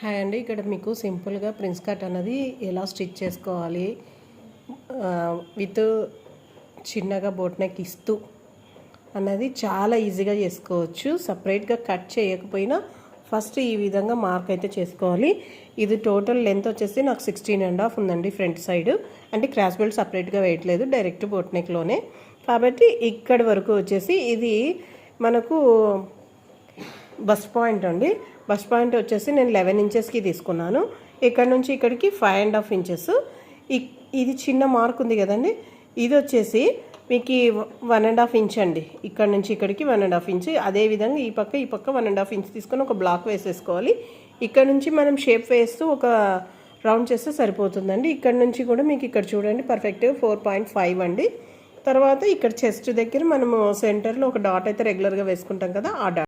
Hi అండి. ఇక్కడ మీకు సింపుల్గా ప్రిన్స్ కట్ అనేది ఎలా స్టిచ్ చేసుకోవాలి విత్ చిన్నగా బోట్ నెక్ ఇస్తూ అన్నది చాలా ఈజీగా చేసుకోవచ్చు. సపరేట్గా కట్ చేయకపోయినా ఫస్ట్ ఈ విధంగా మార్క్ అయితే చేసుకోవాలి. ఇది టోటల్ లెంత్ వచ్చేసి నాకు 16.5 ఉందండి ఫ్రంట్ సైడ్. అంటే క్రాస్ బెల్ట్ సపరేట్గా వేయట్లేదు, డైరెక్ట్ బోట్ నెక్లోనే. కాబట్టి ఇక్కడి వరకు వచ్చేసి ఇది మనకు బస్ పాయింట్ అండి. బస్ పాయింట్ వచ్చేసి నేను 11 ఇంచెస్కి తీసుకున్నాను. ఇక్కడ నుంచి ఇక్కడికి 5.5 ఇంచెస్. ఇది చిన్న మార్క్ ఉంది కదండి, ఇది వచ్చేసి మీకు 1.5 ఇంచ్ అండి. ఇక్కడ నుంచి ఇక్కడికి 1.5 ఇంచ్. అదేవిధంగా ఈ పక్క 1.5 ఇంచ్ తీసుకొని ఒక బ్లాక్ వేసేసుకోవాలి. ఇక్కడ నుంచి మనం షేప్ వేస్తూ ఒక రౌండ్ చేస్తే సరిపోతుందండి. ఇక్కడ నుంచి కూడా మీకు ఇక్కడ చూడండి పర్ఫెక్ట్గా 4.5 అండి. తర్వాత ఇక్కడ చెస్ట్ దగ్గర మనము సెంటర్లో ఒక డాట్ అయితే రెగ్యులర్గా వేసుకుంటాం కదా, ఆ డాట్